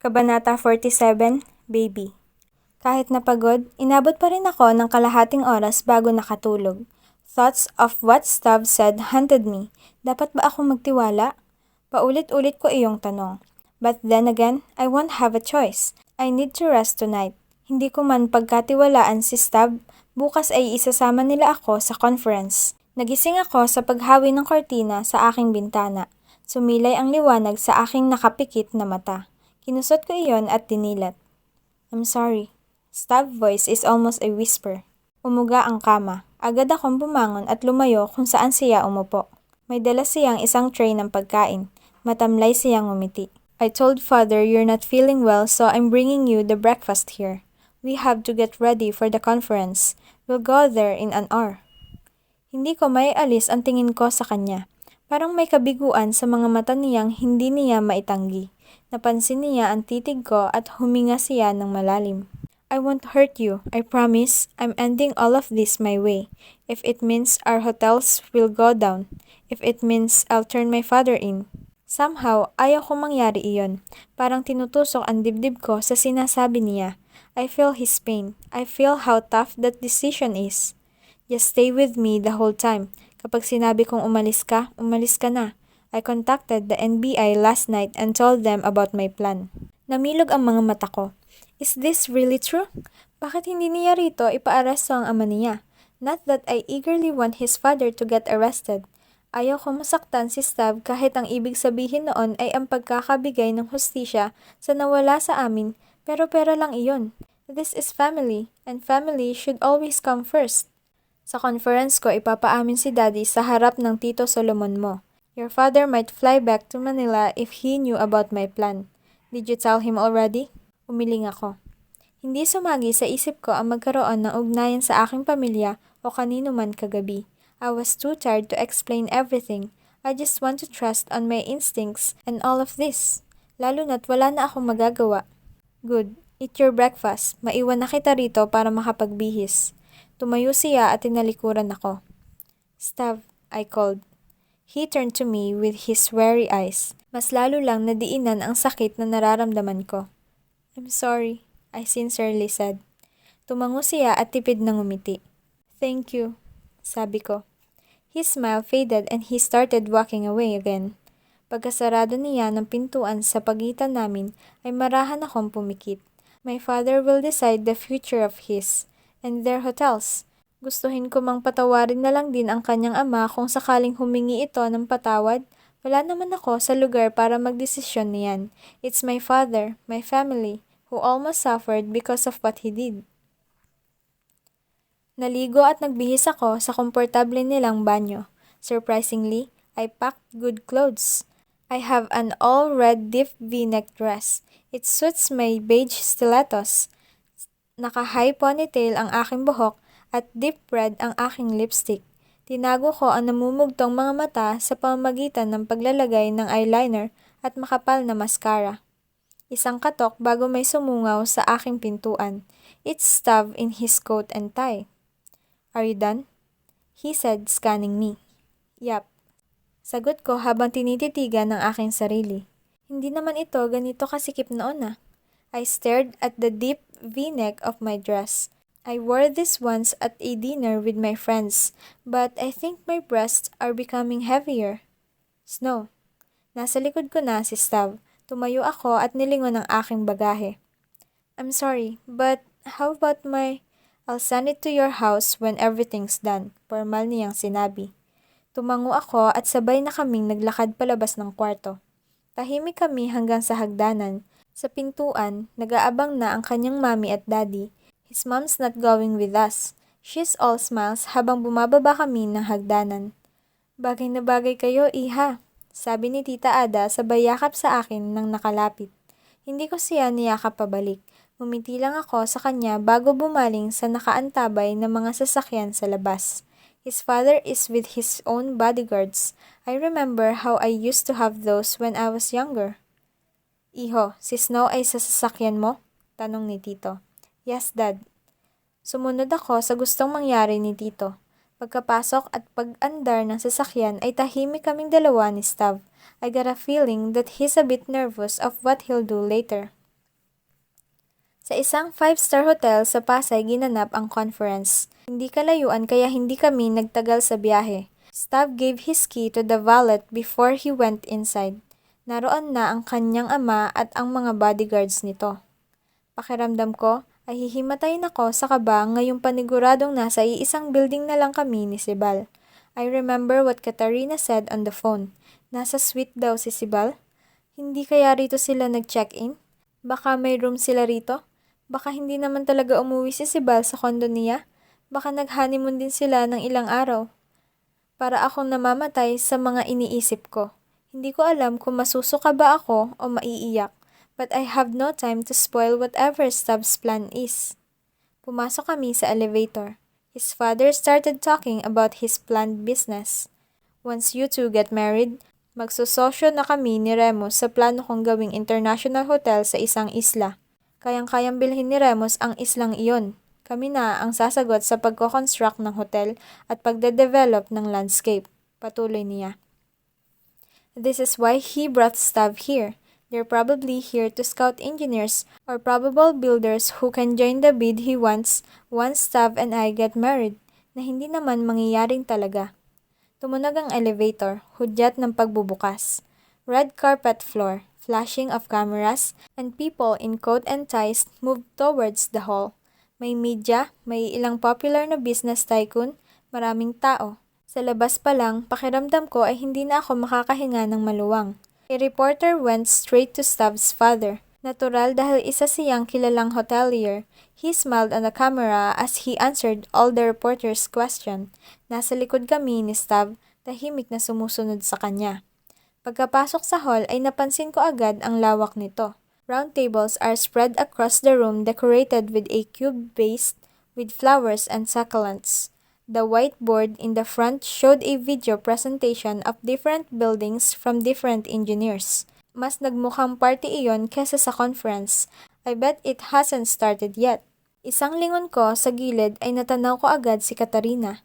Kabanata 47, Baby. Kahit napagod, inabot pa rin ako ng kalahating oras bago nakatulog. Thoughts of what Stav said haunted me. Dapat ba ako magtiwala? Paulit-ulit ko iyong tanong. But then again, I won't have a choice. I need to rest tonight. Hindi ko man pagkatiwalaan si Stav, bukas ay isasama nila ako sa conference. Nagising ako sa paghawi ng kortina sa aking bintana. Sumilay ang liwanag sa aking nakapikit na mata. Kinusot ko iyon at tinilat. I'm sorry. Stav voice is almost a whisper. Umuga ang kama. Agad akong bumangon at lumayo kung saan siya umupo. May dala siyang isang tray ng pagkain. Matamlay siyang umiti. I told father you're not feeling well so I'm bringing you the breakfast here. We have to get ready for the conference. We'll go there in an hour. Hindi ko maialis ang tingin ko sa kanya. Parang may kabiguan sa mga mata niyang hindi niya maitanggi. Napansin niya ang titig ko at huminga siya ng malalim. I won't hurt you, I promise. I'm ending all of this my way. If it means our hotels will go down. If it means I'll turn my father in. Somehow, ayaw ko mangyari iyon. Parang tinutusok ang dibdib ko sa sinasabi niya. I feel his pain. I feel how tough that decision is. Just stay with me the whole time. Kapag sinabi kong umalis ka na. I contacted the NBI last night and told them about my plan. Namilog ang mga mata ko. Is this really true? Bakit hindi niya rito ipaaresto ang ama niya? Not that I eagerly want his father to get arrested. Ayaw ko masaktan si Stav kahit ang ibig sabihin noon ay ang pagkakabigay ng hustisya sa nawala sa amin, pero pera lang iyon. This is family, and family should always come first. Sa conference ko ipapaamin si Daddy sa harap ng Tito Solomon mo. Your father might fly back to Manila if he knew about my plan. Did you tell him already? Umiling ako. Hindi sumagi sa isip ko ang magkaroon ng ugnayan sa aking pamilya o kanino man kagabi. I was too tired to explain everything. I just want to trust on my instincts and all of this. Lalo na't wala na akong magagawa. Good. Eat your breakfast. Maiwan na kita rito para makapagbihis. Tumayo siya at tinalikuran ako. Stav, I called. He turned to me with his wary eyes. Mas lalo lang nadiinan ang sakit na nararamdaman ko. I'm sorry, I sincerely said. Tumango siya at tipid ng umiti. Thank you, sabi ko. His smile faded and he started walking away again. Pagkasarado niya ng pintuan sa pagitan namin ay marahan akong pumikit. My father will decide the future of his and their hotels. Gustuhin ko mang patawarin na lang din ang kanyang ama kung sakaling humingi ito ng patawad. Wala naman ako sa lugar para magdesisyon niyan. It's my father, my family, who almost suffered because of what he did. Naligo at nagbihis ako sa komportable nilang banyo. Surprisingly, I packed good clothes. I have an all-red deep V-neck dress. It suits my beige stilettos. Naka-high ponytail ang aking buhok at deep red ang aking lipstick. Tinago ko ang namumugtong mga mata sa pamamagitan ng paglalagay ng eyeliner at makapal na mascara. Isang katok bago may sumungaw sa aking pintuan. It's Stav in his coat and tie. Are you done? He said, scanning me. Yup. Sagot ko habang tinititigan ng aking sarili. Hindi naman ito ganito kasikip noon ah. I stared at the deep V-neck of my dress. I wore this once at a dinner with my friends, but I think my breasts are becoming heavier. Snow. Nasa likod ko na si Stav. Tumayo ako at nilingon ang aking bagahe. I'm sorry, but how about I'll send it to your house when everything's done, formal niyang sinabi. Tumango ako at sabay na kaming naglakad palabas ng kwarto. Tahimik kami hanggang sa hagdanan. Sa pintuan, nag-aabang na ang kanyang mami at daddy. His mom's not going with us. She's all smiles habang bumababa kami ng hagdanan. Bagay na bagay kayo, iha, sabi ni Tita Ada sabay yakap sa akin nang nakalapit. Hindi ko siya niyakap pabalik. Ngumiti lang ako sa kanya bago bumaling sa nakaantabay na mga sasakyan sa labas. His father is with his own bodyguards. I remember how I used to have those when I was younger. Iho, si Snow ay sa sasakyan mo? Tanong ni Tito. Yes, Dad. Sumunod ako sa gustong mangyari ni Tito. Pagkapasok at pag-andar ng sasakyan ay tahimik kaming dalawa ni Stav. I got a feeling that he's a bit nervous of what he'll do later. Sa isang 5-star hotel sa Pasay ginanap ang conference. Hindi kalayuan kaya hindi kami nagtagal sa biyahe. Stav gave his key to the valet before he went inside. Naroon na ang kanyang ama at ang mga bodyguards nito. Pakiramdam ko ay hihimatayin ako sa kaba ngayong paniguradong nasa iisang building na lang kami ni Sibal. I remember what Katarina said on the phone. Nasa suite daw si Sibal? Hindi kaya rito sila nag-check-in? Baka may room sila rito? Baka hindi naman talaga umuwi si Sibal sa kondo niya? Baka nag-honeymoon din sila ng ilang araw. Para akong namamatay sa mga iniisip ko. Hindi ko alam kung masusuka ba ako o maiiyak. But I have no time to spoil whatever Stubbs' plan is. Pumasok kami sa elevator. His father started talking about his planned business. Once you two get married, magsososyo na kami ni Remus sa plano kong gawing international hotel sa isang isla. Kayang-kayang bilhin ni Remus ang islang iyon. Kami na ang sasagot sa pagko-construct ng hotel at pagde-develop ng landscape. Patuloy niya. This is why he brought Stav here. They're probably here to scout engineers or probable builders who can join the bid he wants once Stav and I get married, na hindi naman mangyayaring talaga. Tumunog ang elevator, hudyat ng pagbubukas. Red carpet floor, flashing of cameras, and people in coat and ties moved towards the hall. May media, may ilang popular na business tycoon, maraming tao. Sa labas pa lang, pakiramdam ko ay hindi na ako makakahinga ng maluwang. A reporter went straight to Stav's father. Natural dahil isa siyang kilalang hotelier. He smiled on the camera as he answered all the reporter's question. Nasa likod kami ni Stav, tahimik na sumusunod sa kanya. Pagkapasok sa hall ay napansin ko agad ang lawak nito. Round tables are spread across the room decorated with a cube base with flowers and succulents. The whiteboard in the front showed a video presentation of different buildings from different engineers. Mas nagmukhang party iyon kesa sa conference. I bet it hasn't started yet. Isang lingon ko sa gilid ay natanaw ko agad si Katarina.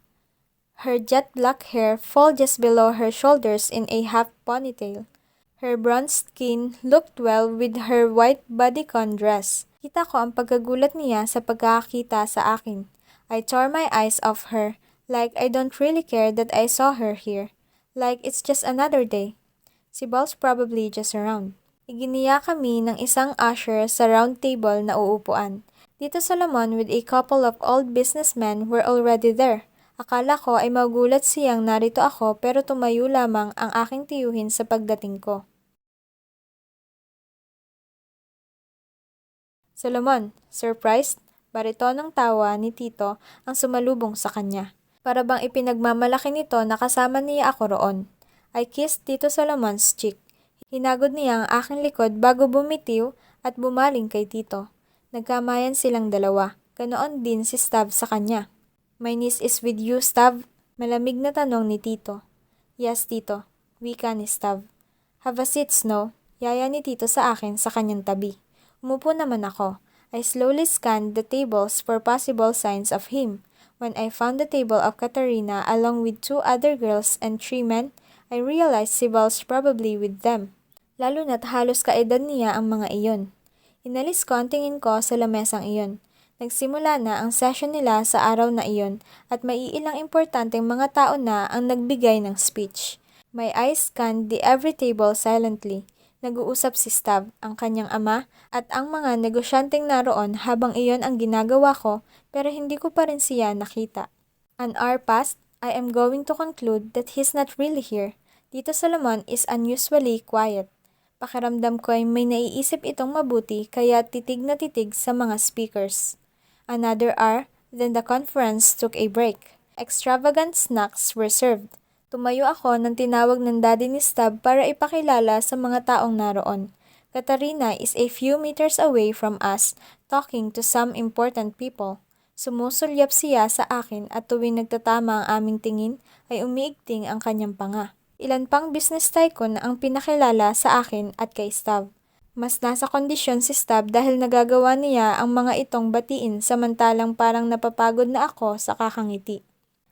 Her jet black hair fall just below her shoulders in a half ponytail. Her bronzed skin looked well with her white bodycon dress. Kita ko ang pagkagulat niya sa pagkakakita sa akin. I tore my eyes off her, like I don't really care that I saw her here. Like it's just another day. Si Bal's probably just around. Iginiya kami ng isang usher sa round table na uupuan. Tito Solomon with a couple of old businessmen were already there. Akala ko ay magulat siyang narito ako pero tumayo lamang ang aking tiyuhin sa pagdating ko. Solomon, surprised? Baritonong tawa ni Tito ang sumalubong sa kanya. Para bang ipinagmamalaki nito na kasama niya ako roon. I kissed Tito Solomon's cheek. Hinagod niya ang aking likod bago bumitiw at bumaling kay Tito. Nagkamayan silang dalawa. Ganoon din si Stav sa kanya. My niece is with you, Stav? Malamig na tanong ni Tito. Yes, Tito. Wika ni Stav. Have a seat, Snow. Yaya ni Tito sa akin sa kanyang tabi. Umupo naman ako. I slowly scanned the tables for possible signs of him. When I found the table of Katarina along with 2 other girls and 3 men, I realized si Val's probably with them. Lalo na't halos kaedad niya ang mga iyon. Inalis ko ang tingin ko sa lamesang iyon. Nagsimula na ang session nila sa araw na iyon at may ilang importanteng mga tao na ang nagbigay ng speech. My eyes scanned the every table silently. Nag-uusap si Stav, ang kanyang ama, at ang mga negosyanteng naroon habang iyon ang ginagawa ko pero hindi ko pa rin siya nakita. An hour passed, I am going to conclude that he's not really here. Tito Solomon is unusually quiet. Pakiramdam ko ay may naiisip itong mabuti kaya titig na titig sa mga speakers. Another hour, then the conference took a break. Extravagant snacks were served. Tumayo ako nang tinawag ng daddy ni Stav para ipakilala sa mga taong naroon. Katarina is a few meters away from us, talking to some important people. Sumusulyap siya sa akin at tuwing nagtatama ang aming tingin, ay umiigting ang kanyang panga. Ilan pang business tycoon ang pinakilala sa akin at kay Stav. Mas nasa kondisyon si Stav dahil nagagawa niya ang mga itong batiin samantalang parang napapagod na ako sa kakangiti.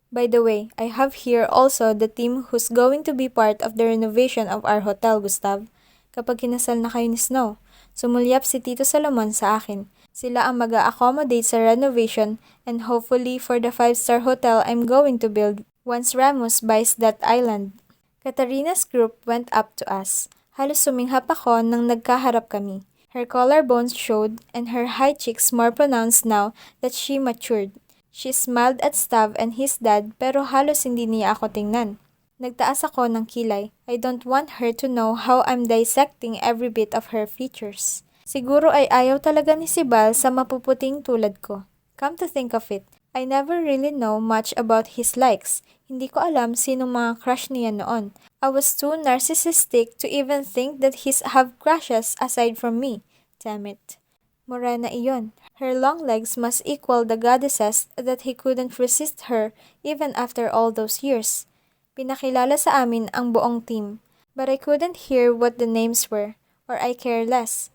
By the way, I have here also the team who's going to be part of the renovation of our hotel, Gustav. Kapag kinasal na kayo ni Snow, sumulyap si Tito Solomon sa akin. Sila ang mag-a-accommodate sa renovation and hopefully for the 5-star hotel I'm going to build once Ramos buys that island. Katarina's group went up to us. Halos suminghap ako nang nagkaharap kami. Her collarbones showed and her high cheeks more pronounced now that she matured. She smiled at Stav and his dad pero halos hindi niya ako tingnan. Nagtaas ako ng kilay. I don't want her to know how I'm dissecting every bit of her features. Siguro ay ayaw talaga ni Sibal sa mapuputing tulad ko. Come to think of it, I never really know much about his likes. Hindi ko alam sino mga crush niya noon. I was too narcissistic to even think that he's have crushes aside from me. Damn it. Morena iyon. Her long legs must equal the goddesses that he couldn't resist her even after all those years. Pinakilala sa amin ang buong team, but I couldn't hear what the names were, or I care less.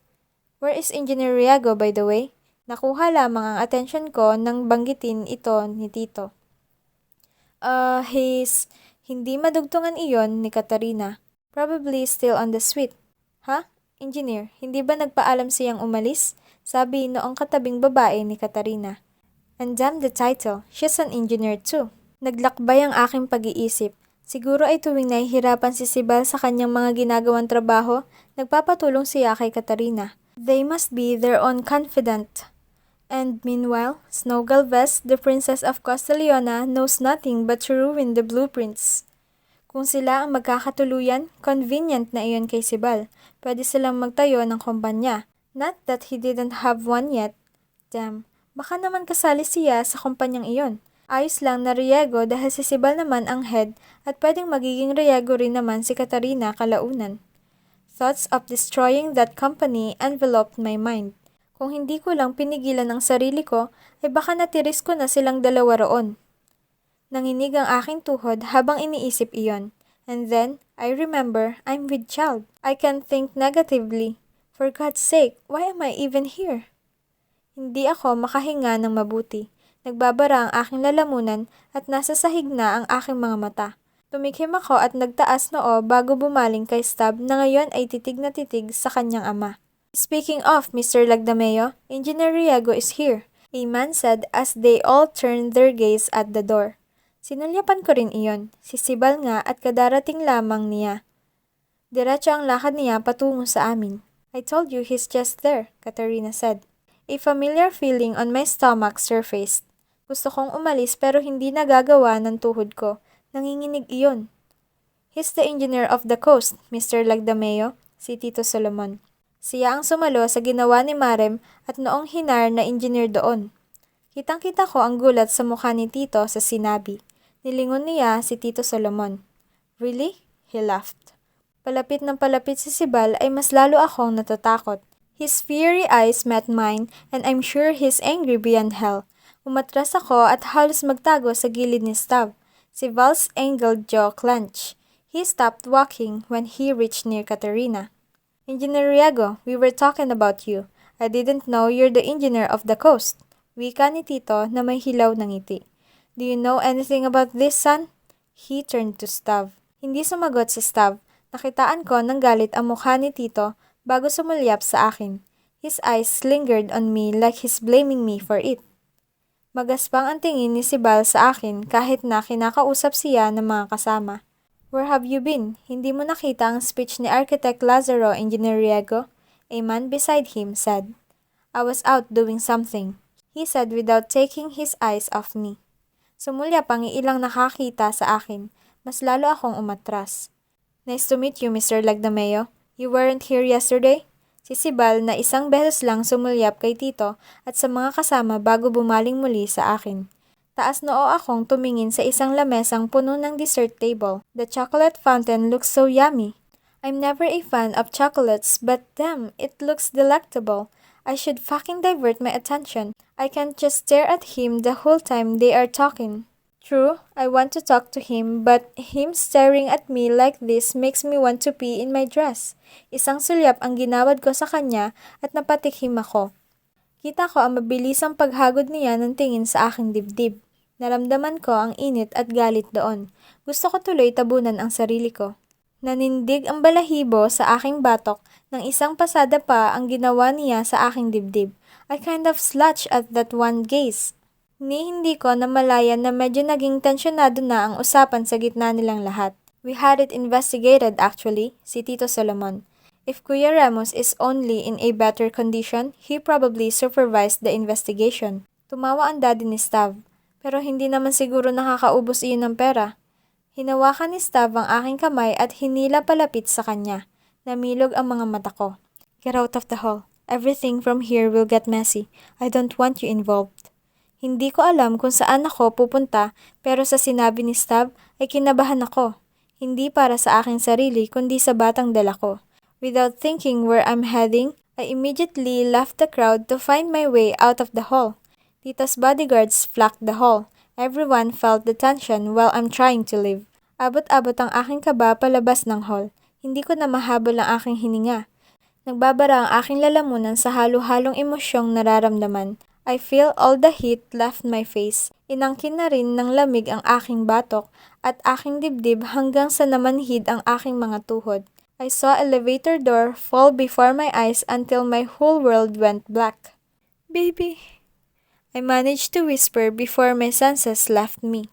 Where is Engineer Riago, by the way? Nakuha lamang ang atensyon ko nang banggitin ito ni Tito. Hindi madugtungan iyon ni Katarina. Probably still on the suite. Ha? Engineer, hindi ba nagpaalam siyang umalis? Sabi noong katabing babae ni Katarina. And damn the title, she's an engineer too. Naglakbay ang aking pag-iisip. Siguro ay tuwing nahihirapan si Sibal sa kanyang mga ginagawang trabaho, nagpapatulong siya kay Katarina. They must be their own confidant. And meanwhile, Snow Galvez, the princess of Castellana, knows nothing but to ruin the blueprints. Kung sila ang magkakatuluyan, convenient na iyon kay Sibal. Pwede silang magtayo ng kumpanya. Not that he didn't have one yet. Damn, baka naman kasali siya sa kumpanyang iyon. Ayos lang na Riego dahil si Sibal naman ang head at pwedeng magiging Riego rin naman si Katarina kalaunan. Thoughts of destroying that company enveloped my mind. Kung hindi ko lang pinigilan ang sarili ko, ay baka natiris ko na silang dalawa roon. Nanginig ang aking tuhod habang iniisip iyon. And then, I remember, I'm with child. I can't think negatively. For God's sake, why am I even here? Hindi ako makahinga ng mabuti. Nagbabara ang aking lalamunan at nasa sahig na ang aking mga mata. Tumikim ako at nagtaas noo bago bumaling kay Stab na ngayon ay titig na titig sa kanyang ama. Speaking of Mr. Lagdameo, Engineer Riego is here, a man said as they all turned their gaze at the door. Sinulyapan ko rin iyon, si Sibal nga at kadarating lamang niya. Diretso ang lakad niya patungo sa amin. I told you he's just there, Katarina said. A familiar feeling on my stomach surfaced. Gusto kong umalis pero hindi nagagawa ng tuhod ko. Nanginginig iyon. He's the engineer of the coast, Mr. Lagdameo, si Tito Solomon. Siya ang sumalo sa ginawa ni Marem at noong hinar na engineer doon. Kitang-kita ko ang gulat sa mukha ni Tito sa sinabi. Nilingon niya si Tito Solomon. Really? He laughed. Palapit ng palapit si Sibal ay mas lalo akong natatakot. His fiery eyes met mine and I'm sure he's angry beyond hell. Umatras ako at halos magtago sa gilid ni Stav. Sibal's angled jaw clenched. He stopped walking when he reached near Katarina. Engineer Riego, we were talking about you. I didn't know you're the engineer of the coast. Wika ni Tito na may hilaw ng ngiti. Do you know anything about this, son? He turned to Stav. Hindi sumagot si Stav. Nakitaan ko ng galit ang mukha ni Tito bago sumulyap sa akin. His eyes lingered on me like he's blaming me for it. Magaspang ang tingin ni Sibal sa akin kahit na kinakausap siya ng mga kasama. Where have you been? Hindi mo nakita ang speech ni Architect Lazaro, Engineer Riego? A man beside him said. I was out doing something, he said without taking his eyes off me. Sumulyap ang ilang nakakita sa akin. Mas lalo akong umatras. Nice to meet you, Mr. Lagdameo. You weren't here yesterday? Si Sibal na isang beses lang sumulyap kay Tito at sa mga kasama bago bumaling muli sa akin. Taas noo akong tumingin sa isang lamesang puno ng dessert table. The chocolate fountain looks so yummy. I'm never a fan of chocolates, but damn, it looks delectable. I should fucking divert my attention. I can't just stare at him the whole time they are talking. True, I want to talk to him, but him staring at me like this makes me want to pee in my dress. Isang sulyap ang ginawad ko sa kanya at napatikim ako. Kita ko ang mabilisang paghagod niya ng tingin sa aking dibdib. Naramdaman ko ang init at galit doon. Gusto ko tuloy tabunan ang sarili ko. Nanindig ang balahibo sa aking batok nang isang pasada pa ang ginawa niya sa aking dibdib. I kind of sludged at that one gaze. Hindi ko namalayan na medyo naging tensyonado na ang usapan sa gitna nilang lahat. We had it investigated actually, si Tito Solomon. If Kuya Ramos is only in a better condition, he probably supervised the investigation. Tumawa ang daddy ni Stav, pero hindi naman siguro nakakaubos iyon ng pera. Hinawakan ni Stav ang aking kamay at hinila palapit sa kanya. Namilog ang mga mata ko. Get out of the hall. Everything from here will get messy. I don't want you involved. Hindi ko alam kung saan ako pupunta pero sa sinabi ni Stav ay kinabahan ako. Hindi para sa aking sarili kundi sa batang dala ko. Without thinking where I'm heading, I immediately left the crowd to find my way out of the hall. Tita's bodyguards flocked the hall. Everyone felt the tension while I'm trying to leave. Abot-abot ang aking kaba palabas ng hall. Hindi ko na mahabol ang aking hininga. Nagbabara ang aking lalamunan sa halo-halong emosyong nararamdaman. I feel all the heat left my face. Inangkin na rin ng lamig ang aking batok at aking dibdib hanggang sa namanhid ang aking mga tuhod. I saw elevator door fall before my eyes until my whole world went black. Baby, I managed to whisper before my senses left me.